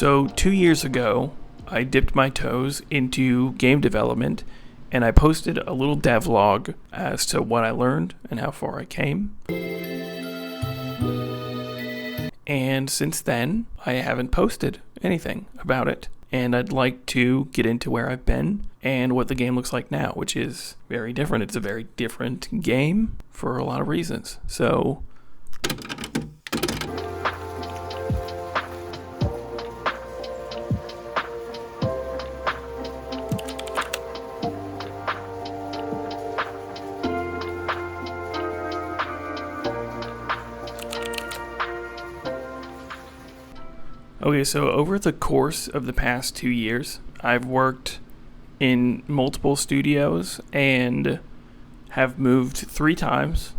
So 2 years ago, I dipped my toes into game development, and I posted a little devlog as to what I learned and how far I came. And since then, I haven't posted anything about it. And I'd like to get into where I've been and what the game looks like now, which is very different. It's a very different game for a lot of reasons. So okay, so over the course of the past 2 years, I've worked in multiple studios and have moved 3 times.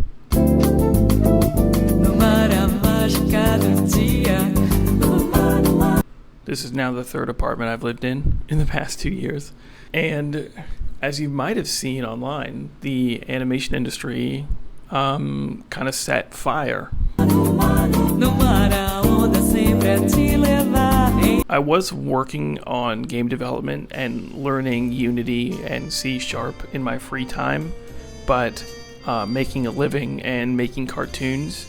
This is now the 3rd apartment I've lived in the past 2 years. And as you might have seen online, the animation industry kind of set fire. I was working on game development and learning Unity and C# in my free time, but making a living and making cartoons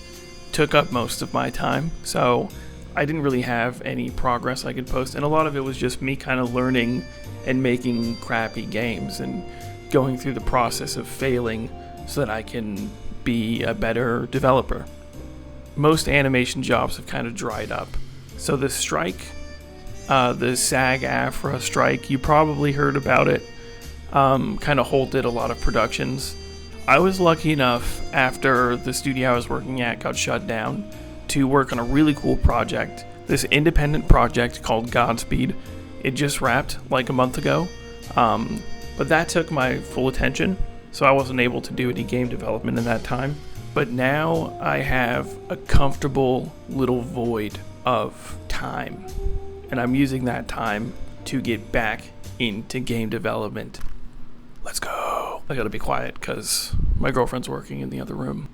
took up most of my time, so I didn't really have any progress I could post, and a lot of it was just me kind of learning and making crappy games and going through the process of failing so that I can be a better developer. Most animation jobs have kind of dried up. So the strike, the SAG-AFTRA strike, you probably heard about it, kind of halted a lot of productions. I was lucky enough, after the studio I was working at got shut down, to work on a really cool project, this independent project called Godspeed. It just wrapped like a month ago, but that took my full attention, so I wasn't able to do any game development in that time. But now I have a comfortable little void of time, and I'm using that time to get back into game development. Let's go. I gotta be quiet because my girlfriend's working in the other room,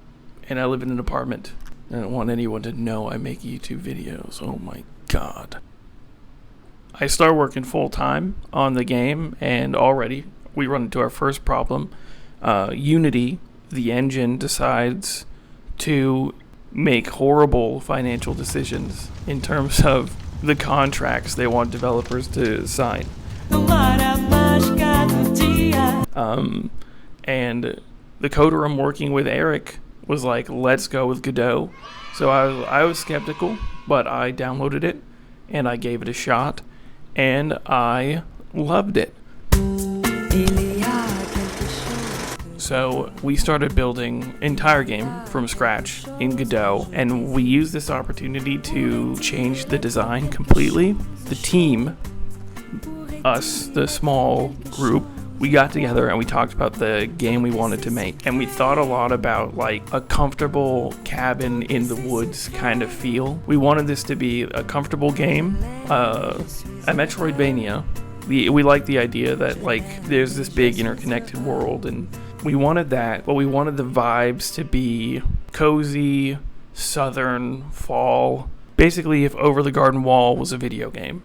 and I live in an apartment. I don't want anyone to know I make YouTube videos. Oh my god. I start working full time on the game, and already we run into our first problem. Unity, the engine, decides to make horrible financial decisions in terms of the contracts they want developers to sign. And the coder I'm working with, Eric, was like, let's go with Godot. So I was skeptical, but I downloaded it and I gave it a shot, and I loved it. So we started building an entire game from scratch in Godot, and we used this opportunity to change the design completely. The team, us, the small group, we got together and we talked about the game we wanted to make. And we thought a lot about like a comfortable cabin in the woods kind of feel. We wanted this to be a comfortable game, a Metroidvania. We like the idea that like there's this big interconnected world, and we wanted that, but we wanted the vibes to be cozy, southern, fall. Basically, if Over the Garden Wall was a video game.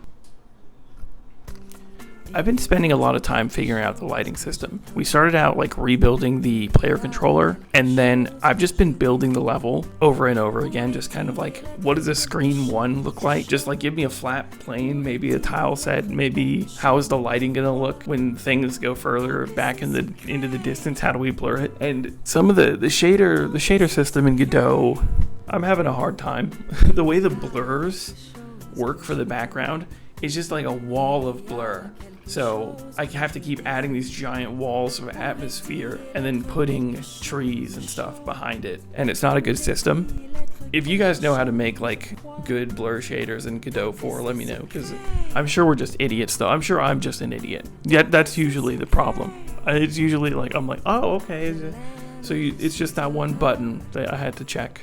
I've been spending a lot of time figuring out the lighting system. We started out like rebuilding the player controller, and then I've just been building the level over and over again, just kind of like, what does a screen 1 look like? Just like give me a flat plane, maybe a tile set, maybe how is the lighting gonna look when things go further back into the distance? How do we blur it? And some of the shader system in Godot, I'm having a hard time. The way the blurs work for the background is just like a wall of blur. So I have to keep adding these giant walls of atmosphere and then putting trees and stuff behind it. And it's not a good system. If you guys know how to make like good blur shaders in Godot 4, let me know, because I'm sure we're just idiots though. I'm sure I'm just an idiot. Yeah, that's usually the problem. It's usually like, I'm like, oh, okay. So it's just that one button that I had to check.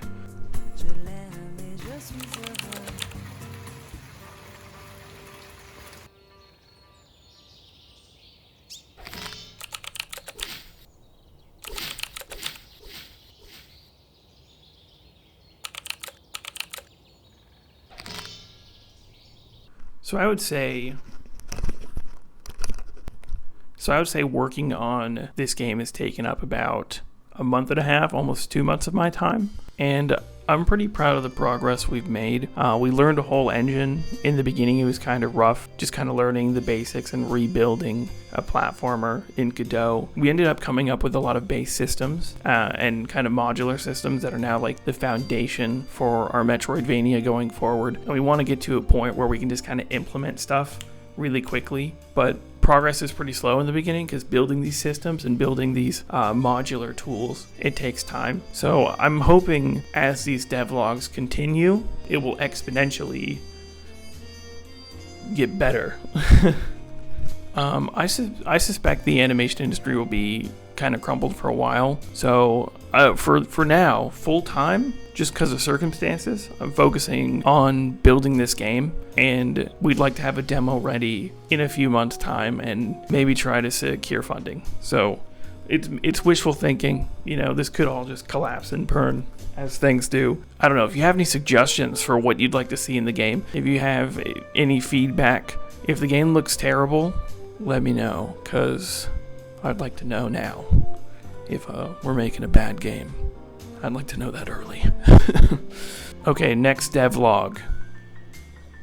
So I would say working on this game has taken up about a month and a half, almost 2 months of my time, and I'm pretty proud of the progress we've made. We learned a whole engine. In the beginning it was kind of rough, just kind of learning the basics and rebuilding a platformer in Godot. We ended up coming up with a lot of base systems and kind of modular systems that are now like the foundation for our Metroidvania going forward. And we want to get to a point where we can just kind of implement stuff really quickly, but progress is pretty slow in the beginning because building these systems and building these modular tools, it takes time. So I'm hoping as these devlogs continue, it will exponentially get better. I suspect the animation industry will be kind of crumbled for a while. So for now, full time, just because of circumstances, I'm focusing on building this game, and we'd like to have a demo ready in a few months' time and maybe try to secure funding. So it's wishful thinking. You know, this could all just collapse and burn as things do. I don't know if you have any suggestions for what you'd like to see in the game. If you have any feedback, if the game looks terrible, let me know, because I'd like to know now if we're making a bad game. I'd like to know that early. Okay, next devlog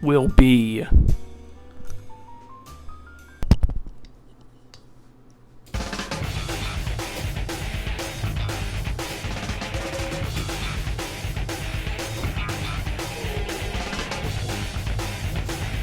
will be